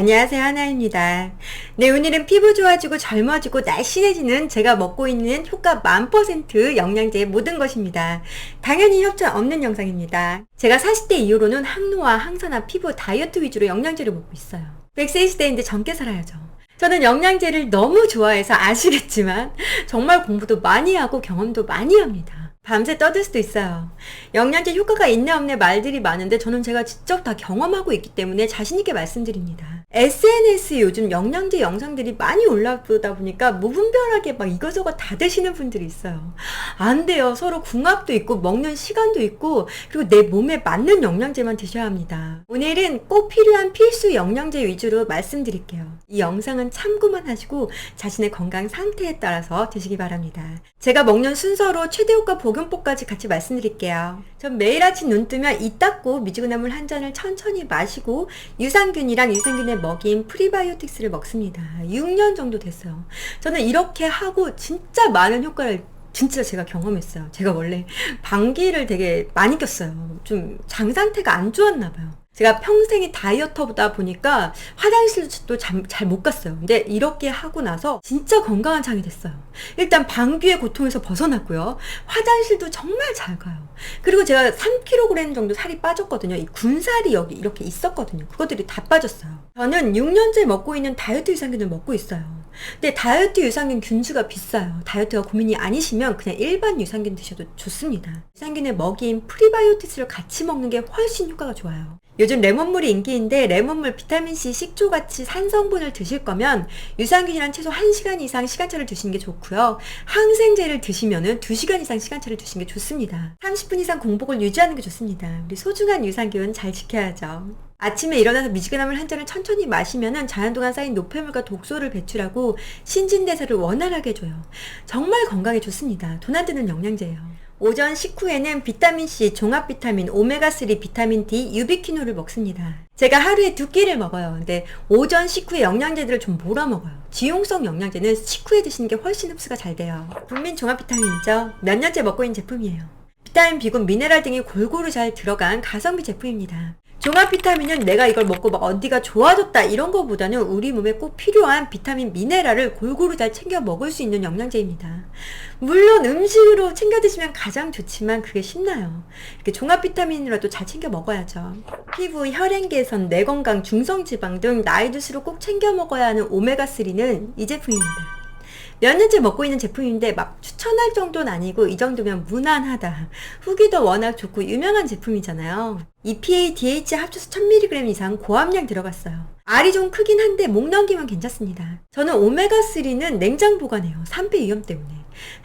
안녕하세요, 하나입니다. 네, 오늘은 피부 좋아지고 젊어지고 날씬해지는 제가 먹고 있는 효과 1000% 영양제의 모든 것입니다. 당연히 협찬 없는 영상입니다. 제가 40대 이후로는 항노화, 항산화, 피부 다이어트 위주로 영양제를 먹고 있어요. 100세 시대인데 젊게 살아야죠. 저는 영양제를 너무 좋아해서 아시겠지만 정말 공부도 많이 하고 경험도 많이 합니다. 밤새 떠들 수도 있어요. 영양제 효과가 있네 없네 말들이 많은데 저는 제가 직접 다 경험하고 있기 때문에 자신있게 말씀드립니다. SNS에 요즘 영양제 영상들이 많이 올라오다 보니까 무분별하게 막 이거저거 다 드시는 분들이 있어요. 안 돼요. 서로 궁합도 있고 먹는 시간도 있고 그리고 내 몸에 맞는 영양제만 드셔야 합니다. 오늘은 꼭 필요한 필수 영양제 위주로 말씀드릴게요. 이 영상은 참고만 하시고 자신의 건강 상태에 따라서 드시기 바랍니다. 제가 먹는 순서로 최대 효과 복용법까지 같이 말씀드릴게요. 전 매일 아침 눈 뜨면 이 닦고 미지근한 물 한 잔을 천천히 마시고 유산균이랑 유산균에 먹인 프리바이오틱스를 먹습니다. 6년 정도 됐어요. 저는 이렇게 하고 진짜 많은 효과를 진짜 제가 경험했어요. 제가 원래 방귀를 되게 많이 꼈어요. 좀 장 상태가 안 좋았나 봐요. 제가 평생이 다이어터다 보니까 화장실도 잘 못 갔어요. 근데 이렇게 하고 나서 진짜 건강한 장이 됐어요. 일단 방귀의 고통에서 벗어났고요. 화장실도 정말 잘 가요. 그리고 제가 3kg 정도 살이 빠졌거든요. 이 군살이 여기 이렇게 있었거든요. 그것들이 다 빠졌어요. 저는 6년째 먹고 있는 다이어트 유산균을 먹고 있어요. 근데 다이어트 유산균 균주가 비싸요. 다이어트가 고민이 아니시면 그냥 일반 유산균 드셔도 좋습니다. 유산균에 먹인 프리바이오틱스를 같이 먹는 게 훨씬 효과가 좋아요. 요즘 레몬물이 인기인데 레몬물, 비타민C, 식초같이 산성분을 드실 거면 유산균이랑 최소 1시간 이상 시간차를 두시는 게 좋고요. 항생제를 드시면은 2시간 이상 시간차를 두시는 게 좋습니다. 30분 이상 공복을 유지하는 게 좋습니다. 우리 소중한 유산균 잘 지켜야죠. 아침에 일어나서 미지근한 물 한 잔을 천천히 마시면은 자연 동안 쌓인 노폐물과 독소를 배출하고 신진대사를 원활하게 해줘요. 정말 건강에 좋습니다. 돈 안 드는 영양제예요. 오전 식후에는 비타민C, 종합비타민, 오메가3, 비타민D, 유비퀴놀을 먹습니다. 제가 하루에 2끼를 먹어요. 근데 오전 식후에 영양제들을 좀 몰아 먹어요. 지용성 영양제는 식후에 드시는 게 훨씬 흡수가 잘 돼요. 국민 종합비타민이죠. 몇 년째 먹고 있는 제품이에요. 비타민, 비군, 미네랄 등이 골고루 잘 들어간 가성비 제품입니다. 종합비타민은 내가 이걸 먹고 막 어디가 좋아졌다 이런 거보다는 우리 몸에 꼭 필요한 비타민, 미네랄을 골고루 잘 챙겨 먹을 수 있는 영양제입니다. 물론 음식으로 챙겨 드시면 가장 좋지만 그게 쉽나요? 이렇게 종합비타민이라도 잘 챙겨 먹어야죠. 피부, 혈행 개선, 뇌 건강, 중성지방 등 나이 들수록 꼭 챙겨 먹어야 하는 오메가3는 이 제품입니다. 몇 년째 먹고 있는 제품인데 막 추천할 정도는 아니고 이 정도면 무난하다. 후기도 워낙 좋고 유명한 제품이잖아요. EPA, DHA 합쳐서 1000mg 이상 고함량 들어갔어요. 알이 좀 크긴 한데 목 넘기면 괜찮습니다. 저는 오메가3는 냉장 보관해요. 산패 위험 때문에.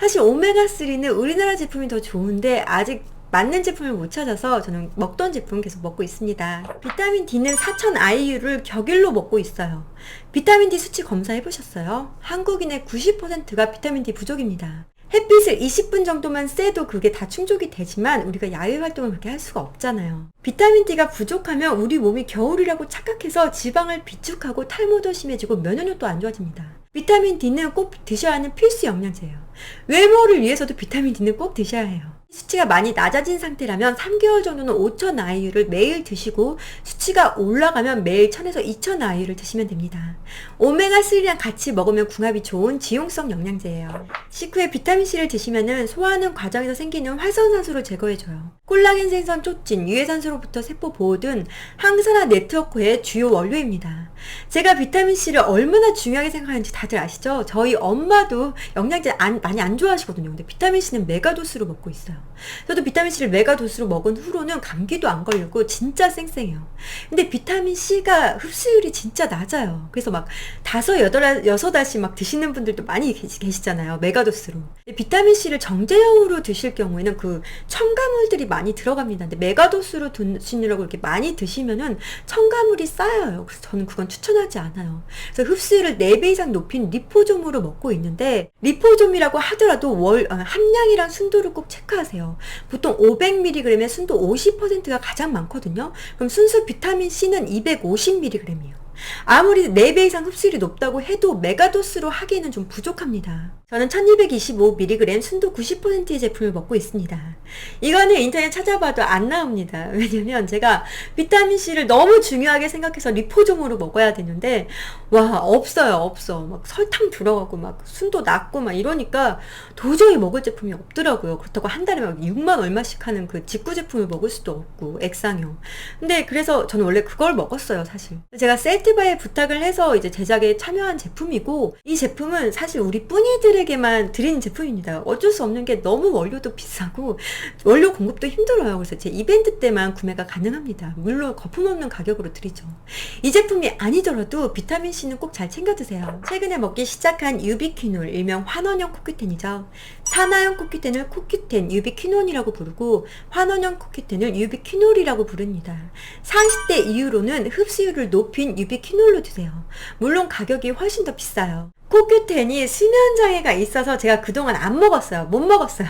사실 오메가3는 우리나라 제품이 더 좋은데 아직 맞는 제품을 못 찾아서 저는 먹던 제품 계속 먹고 있습니다. 비타민 D는 4000IU를 격일로 먹고 있어요. 비타민 D 수치 검사해 보셨어요? 한국인의 90%가 비타민 D 부족입니다. 햇빛을 20분 정도만 쐬도 그게 다 충족이 되지만 우리가 야외 활동을 그렇게 할 수가 없잖아요. 비타민 D가 부족하면 우리 몸이 겨울이라고 착각해서 지방을 비축하고 탈모도 심해지고 면역력도 안 좋아집니다. 비타민 D는 꼭 드셔야 하는 필수 영양제예요. 외모를 위해서도 비타민 D는 꼭 드셔야 해요. 수치가 많이 낮아진 상태라면 3개월 정도는 5000IU를 매일 드시고 수치가 올라가면 매일 1000에서 2000IU를 드시면 됩니다. 오메가3랑 같이 먹으면 궁합이 좋은 지용성 영양제예요. 식후에 비타민C를 드시면은 소화하는 과정에서 생기는 활성산소를 제거해줘요. 콜라겐 생성 촉진, 유해산소로부터 세포 보호 등 항산화 네트워크의 주요 원료입니다. 제가 비타민C를 얼마나 중요하게 생각하는지 다들 아시죠? 저희 엄마도 영양제 많이 안 좋아하시거든요. 근데 비타민C는 메가도스로 먹고 있어요. 저도 비타민C를 메가도스로 먹은 후로는 감기도 안 걸리고 진짜 쌩쌩해요. 근데 비타민C가 흡수율이 진짜 낮아요. 그래서 막 6알씩 막 드시는 분들도 많이 계시잖아요. 메가도스로. 비타민C를 정제형으로 드실 경우에는 그 첨가물들이 많이 들어갑니다. 근데 메가도스로 드시느라고 이렇게 많이 드시면은 첨가물이 쌓여요. 그래서 저는 그건 추천하지 않아요. 그래서 흡수율을 4배 이상 높인 리포좀으로 먹고 있는데 리포좀이라고 하더라도 함량이랑 순도를 꼭 체크하세요. 보통 500mg의 순도 50%가 가장 많거든요. 그럼 순수 비타민C는 250mg이에요. 아무리 4배 이상 흡수율이 높다고 해도 메가도스로 하기에는 좀 부족합니다. 저는 1225mg 순도 90%의 제품을 먹고 있습니다. 이거는 인터넷 찾아봐도 안 나옵니다. 왜냐면 제가 비타민C를 너무 중요하게 생각해서 리포종으로 먹어야 되는데 와 없어요. 없어. 막 설탕 들어가고 막 순도 낮고 막 이러니까 도저히 먹을 제품이 없더라고요. 그렇다고 한 달에 막 6만 얼마씩 하는 그 직구 제품을 먹을 수도 없고 액상용. 근데 그래서 저는 원래 그걸 먹었어요, 사실. 제가 셀티바에 부탁을 해서 이제 제작에 참여한 제품이고, 이 제품은 사실 우리 뿌니들에게만 드리는 제품입니다. 어쩔 수 없는 게 너무 원료도 비싸고 원료 공급도 힘들어요. 그래서 제 이벤트 때만 구매가 가능합니다. 물론 거품 없는 가격으로 드리죠. 이 제품이 아니더라도 비타민C는 꼭 잘 챙겨 드세요. 최근에 먹기 시작한 유비퀴놀, 일명 환원형 코큐텐이죠. 산화형 코큐텐을 코큐텐, 유비퀴논이라고 부르고 환원형 코큐텐을 유비퀴놀이라고 부릅니다. 40대 이후로는 흡수율을 높인 유비퀴놀로 드세요. 물론 가격이 훨씬 더 비싸요. 코큐텐이 수면장애가 있어서 제가 그동안 안 먹었어요. 못 먹었어요.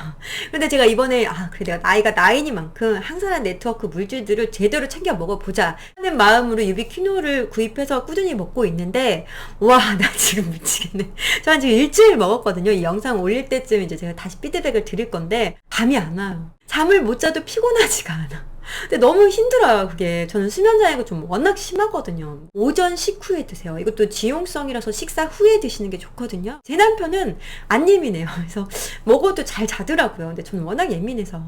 근데 제가 이번에 그래 내가 나이가 나이니만큼 항산화 네트워크 물질들을 제대로 챙겨 먹어보자 하는 마음으로 유비퀴놀을 구입해서 꾸준히 먹고 있는데 와 나 지금 미치겠네. 저 한 지금 일주일 먹었거든요. 이 영상 올릴 때쯤 이제 제가 다시 피드백을 드릴 건데 밤이 안 와요. 잠을 못 자도 피곤하지가 않아. 근데 너무 힘들어요, 그게. 저는 수면장애가 좀 워낙 심하거든요. 오전 식후에 드세요. 이것도 지용성이라서 식사 후에 드시는 게 좋거든요. 제 남편은 안 예민해요. 그래서 먹어도 잘 자더라고요. 근데 저는 워낙 예민해서.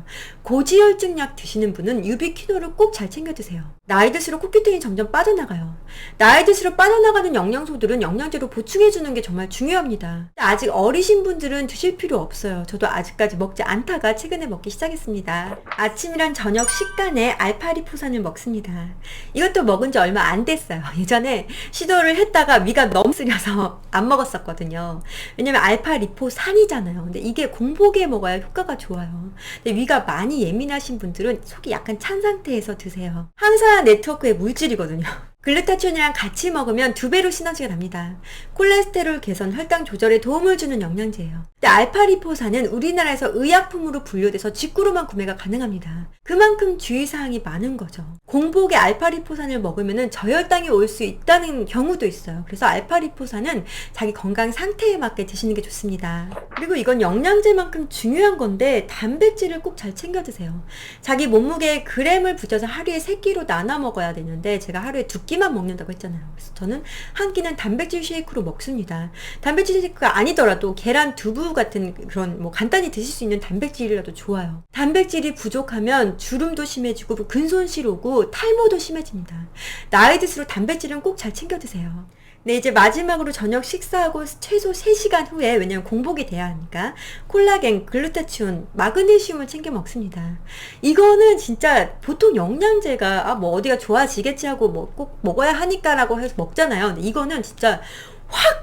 고지혈증약 드시는 분은 유비퀴놀을 꼭 잘 챙겨 드세요. 나이 들수록 코큐텐이 점점 빠져나가요. 나이 들수록 빠져나가는 영양소들은 영양제로 보충해주는 게 정말 중요합니다. 아직 어리신 분들은 드실 필요 없어요. 저도 아직까지 먹지 않다가 최근에 먹기 시작했습니다. 아침이랑 저녁 식단에 알파리포산을 먹습니다. 이것도 먹은 지 얼마 안 됐어요. 예전에 시도를 했다가 위가 너무 쓰려서 안 먹었었거든요. 왜냐면 알파리포산이잖아요. 근데 이게 공복에 먹어야 효과가 좋아요. 근데 위가 많이 예민하신 분들은 속이 약간 찬 상태에서 드세요. 항산화 네트워크의 물질이거든요. 글루타치온이랑 같이 먹으면 2배로 시너지가 납니다. 콜레스테롤 개선, 혈당 조절에 도움을 주는 영양제예요. 근데 알파리포산은 우리나라에서 의약품으로 분류돼서 직구로만 구매가 가능합니다. 그만큼 주의사항이 많은 거죠. 공복에 알파리포산을 먹으면 저혈당이 올 수 있다는 경우도 있어요. 그래서 알파리포산은 자기 건강 상태에 맞게 드시는 게 좋습니다. 그리고 이건 영양제만큼 중요한 건데 단백질을 꼭 잘 챙겨 드세요. 자기 몸무게에 그램을 붙여서 하루에 3끼로 나눠 먹어야 되는데 제가 하루에 2끼만 먹는다고 했잖아요. 그래서 저는 한 끼는 단백질 쉐이크로 먹습니다. 단백질 쉐이크가 아니더라도 계란, 두부 같은 그런 뭐 간단히 드실 수 있는 단백질이라도 좋아요. 단백질이 부족하면 주름도 심해지고 근손실 오고 탈모도 심해집니다. 나이 들수록 단백질은 꼭 잘 챙겨 드세요. 네, 이제 마지막으로 저녁 식사하고 최소 3시간 후에, 왜냐면 공복이 돼야 하니까 콜라겐, 글루타치온, 마그네슘을 챙겨 먹습니다. 이거는 진짜 보통 영양제가 뭐 어디가 좋아지겠지 하고 뭐 꼭 먹어야 하니까 라고 해서 먹잖아요. 근데 이거는 진짜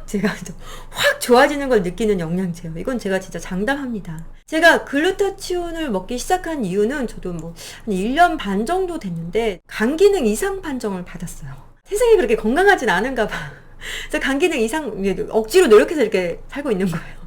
제가 확 좋아지는 걸 느끼는 영양제예요. 이건 제가 진짜 장담합니다. 제가 글루타치온을 먹기 시작한 이유는 저도 뭐 한 1년 반 정도 됐는데 간 기능 이상 판정을 받았어요. 세상에 그렇게 건강하진 않은가 봐. 그래서 간 기능 이상 억지로 노력해서 이렇게 살고 있는 거예요.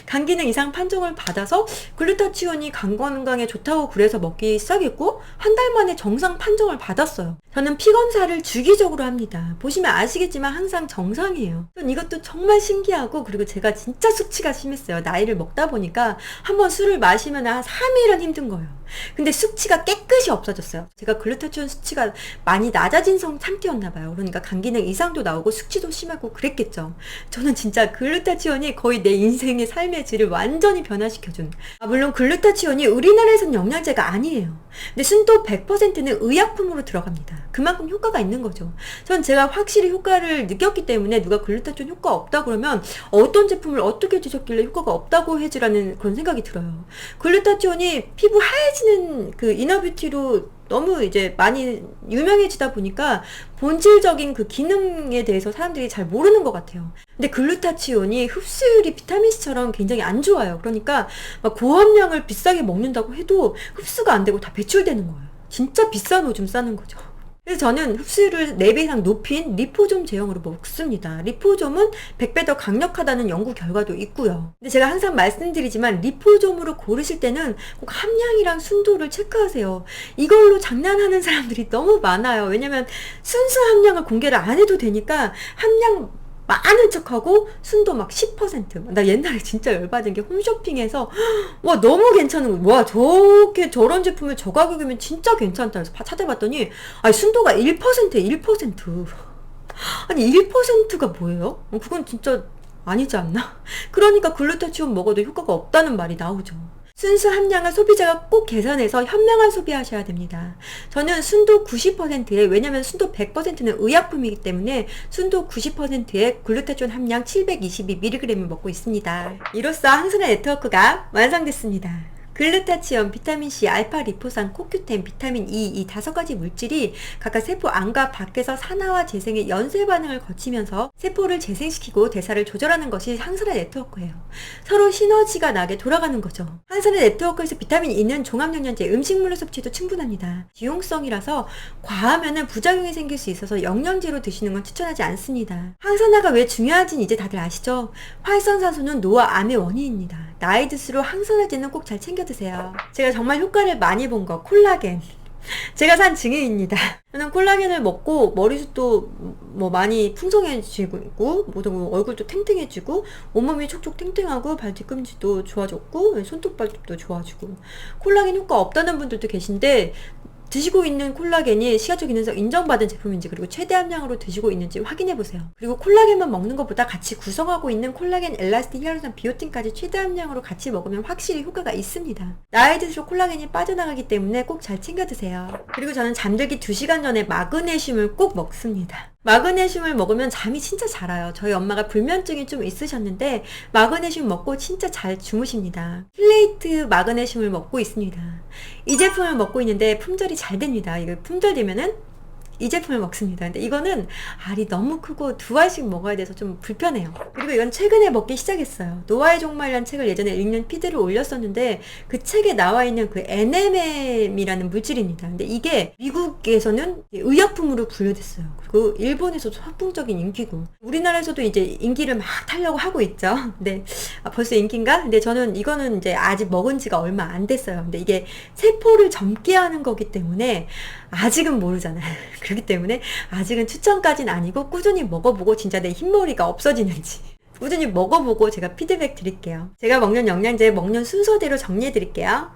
간 기능 이상 판정을 받아서 글루타치온이 간 건강에 좋다고 그래서 먹기 시작했고 한 달 만에 정상 판정을 받았어요. 저는 피 검사를 주기적으로 합니다. 보시면 아시겠지만 항상 정상이에요. 이것도 정말 신기하고, 그리고 제가 진짜 수치가 심했어요. 나이를 먹다 보니까 한번 술을 마시면 한 3일은 힘든 거예요. 근데 수치가 깨끗이 없어졌어요. 제가 글루타치온 수치가 많이 낮아진 상태였나 봐요. 그러니까 간 기능 이상도 나오고 수치도 심하고 그랬겠죠. 저는 진짜 글루타치온이 거의 내 인생의 삶의 질을 완전히 변화시켜준. 물론 글루타치온이 우리나라에서는 영양제가 아니에요. 근데 순도 100%는 의약품으로 들어갑니다. 그만큼 효과가 있는 거죠. 전 제가 확실히 효과를 느꼈기 때문에 누가 글루타치온 효과 없다 그러면 어떤 제품을 어떻게 드셨길래 효과가 없다고 해지라는 그런 생각이 들어요. 글루타치온이 피부 하얘지는 그 이너뷰티로 너무 이제 많이 유명해지다 보니까 본질적인 그 기능에 대해서 사람들이 잘 모르는 것 같아요. 근데 글루타치온이 흡수율이 비타민C처럼 굉장히 안 좋아요. 그러니까 막 고함량을 비싸게 먹는다고 해도 흡수가 안 되고 다 배출되는 거예요. 진짜 비싼 오줌 싸는 거죠. 그래서 저는 흡수율을 4배 이상 높인 리포좀 제형으로 먹습니다. 리포좀은 100배 더 강력하다는 연구 결과도 있고요. 근데 제가 항상 말씀드리지만 리포좀으로 고르실 때는 꼭 함량이랑 순도를 체크하세요. 이걸로 장난하는 사람들이 너무 많아요. 왜냐면 순수 함량을 공개를 안 해도 되니까 함량 많은 척하고 순도 막 10%. 나 옛날에 진짜 열받은 게 홈쇼핑에서 와 너무 괜찮은 거. 와 저렇게 저런 제품을 저 가격이면 진짜 괜찮다 해서 찾아봤더니 아니 순도가 1%에 1%. 아니 1%가 뭐예요? 그건 진짜 아니지 않나? 그러니까 글루타치온 먹어도 효과가 없다는 말이 나오죠. 순수 함량을 소비자가 꼭 계산해서 현명한 소비하셔야 됩니다. 저는 순도 90%에, 왜냐면 순도 100%는 의약품이기 때문에 순도 90%에 글루타치온 함량 722mg을 먹고 있습니다. 이로써 항산화 네트워크가 완성됐습니다. 글루타치온, 비타민C, 알파리포산, 코큐텐, 비타민 E 이 5가지 물질이 각각 세포 안과 밖에서 산화와 재생의 연쇄 반응을 거치면서 세포를 재생시키고 대사를 조절하는 것이 항산화 네트워크예요. 서로 시너지가 나게 돌아가는 거죠. 항산화 네트워크에서 비타민 E는 종합영양제, 음식물로 섭취해도 충분합니다. 지용성이라서 과하면 부작용이 생길 수 있어서 영양제로 드시는 건 추천하지 않습니다. 항산화가 왜 중요한지는 이제 다들 아시죠? 활성산소는 노화, 암의 원인입니다. 나이 들수록 항산화제는 꼭 잘 챙겨 드세요. 제가 정말 효과를 많이 본 거 콜라겐. 제가 산 증인입니다. 저는 콜라겐을 먹고 머리숱도 뭐 많이 풍성해지고 모든 얼굴도 탱탱해지고 온몸이 촉촉 탱탱하고 발 뒤꿈치도 좋아졌고 손톱발톱도 좋아지고 콜라겐 효과 없다는 분들도 계신데 드시고 있는 콜라겐이 시가적 기능성 인정받은 제품인지 그리고 최대 함량으로 드시고 있는지 확인해보세요. 그리고 콜라겐만 먹는 것보다 같이 구성하고 있는 콜라겐, 엘라스틴, 히알루론, 비오틴까지 최대 함량으로 같이 먹으면 확실히 효과가 있습니다. 나이 들수록 콜라겐이 빠져나가기 때문에 꼭 잘 챙겨 드세요. 그리고 저는 잠들기 2시간 전에 마그네슘을 꼭 먹습니다. 마그네슘을 먹으면 잠이 진짜 잘 와요. 저희 엄마가 불면증이 좀 있으셨는데 마그네슘 먹고 진짜 잘 주무십니다. 플레이트 마그네슘을 먹고 있습니다. 이 제품을 먹고 있는데 품절이 잘 됩니다. 이거 품절되면은 이 제품을 먹습니다. 근데 이거는 알이 너무 크고 2알씩 먹어야 돼서 좀 불편해요. 그리고 이건 최근에 먹기 시작했어요. 노화의 종말이라는 책을 예전에 읽는 피드를 올렸었는데 그 책에 나와 있는 그 NMM이라는 물질입니다. 근데 이게 미국에서는 의약품으로 분류됐어요. 그리고 일본에서도 선풍적인 인기고 우리나라에서도 이제 인기를 막 타려고 하고 있죠. 근데 벌써 인기인가? 근데 저는 이거는 이제 아직 먹은 지가 얼마 안 됐어요. 근데 이게 세포를 젊게 하는 거기 때문에 아직은 모르잖아요. 그렇기 때문에 아직은 추천까지는 아니고 꾸준히 먹어보고 진짜 내 흰머리가 없어지는지 꾸준히 먹어보고 제가 피드백 드릴게요. 제가 먹는 영양제 먹는 순서대로 정리해 드릴게요.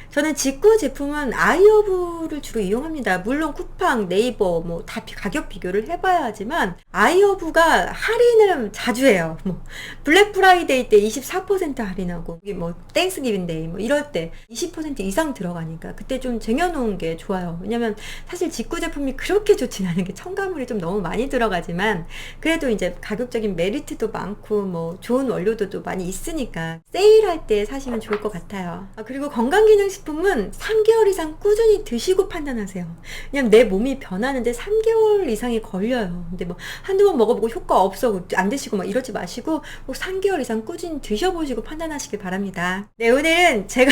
저는 직구 제품은 아이허브를 주로 이용합니다. 물론 쿠팡, 네이버 뭐 다 가격 비교를 해봐야 하지만 아이허브가 할인을 자주 해요. 뭐 블랙 프라이데이 때 24% 할인하고 이게 뭐 땡스기빙데이 뭐 이럴 때 20% 이상 들어가니까 그때 좀 쟁여놓은 게 좋아요. 왜냐면 사실 직구 제품이 그렇게 좋진 않은 게 첨가물이 좀 너무 많이 들어가지만 그래도 이제 가격적인 메리트도 많고 뭐 좋은 원료도 많이 있으니까 세일할 때 사시면 좋을 것 같아요. 그리고 건강기능식품은 3개월 이상 꾸준히 드시고 판단하세요. 왜냐면 내 몸이 변하는데 3개월 이상이 걸려요. 근데 뭐 한두 번 먹어보고 효과 없어 안 드시고 막 이러지 마시고 꼭 3개월 이상 꾸준히 드셔보시고 판단하시길 바랍니다. 네, 오늘은 제가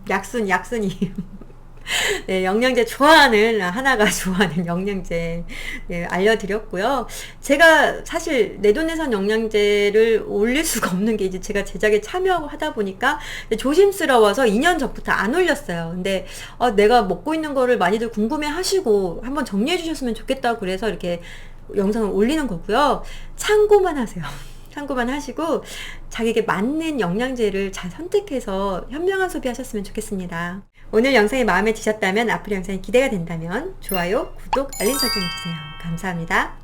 약순이 네, 영양제 좋아하는 하나가 좋아하는 영양제 네, 알려드렸고요. 제가 사실 내돈내산 영양제를 올릴 수가 없는 게 이제 제가 제작에 참여하고 하다 보니까 조심스러워서 2년 전부터 안 올렸어요. 근데 내가 먹고 있는 거를 많이들 궁금해 하시고 한번 정리해 주셨으면 좋겠다고 그래서 이렇게 영상을 올리는 거고요. 참고만 하세요. 참고만 하시고 자기에게 맞는 영양제를 잘 선택해서 현명한 소비하셨으면 좋겠습니다. 오늘 영상이 마음에 드셨다면 앞으로 영상이 기대가 된다면 좋아요, 구독, 알림 설정해주세요. 감사합니다.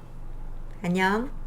안녕.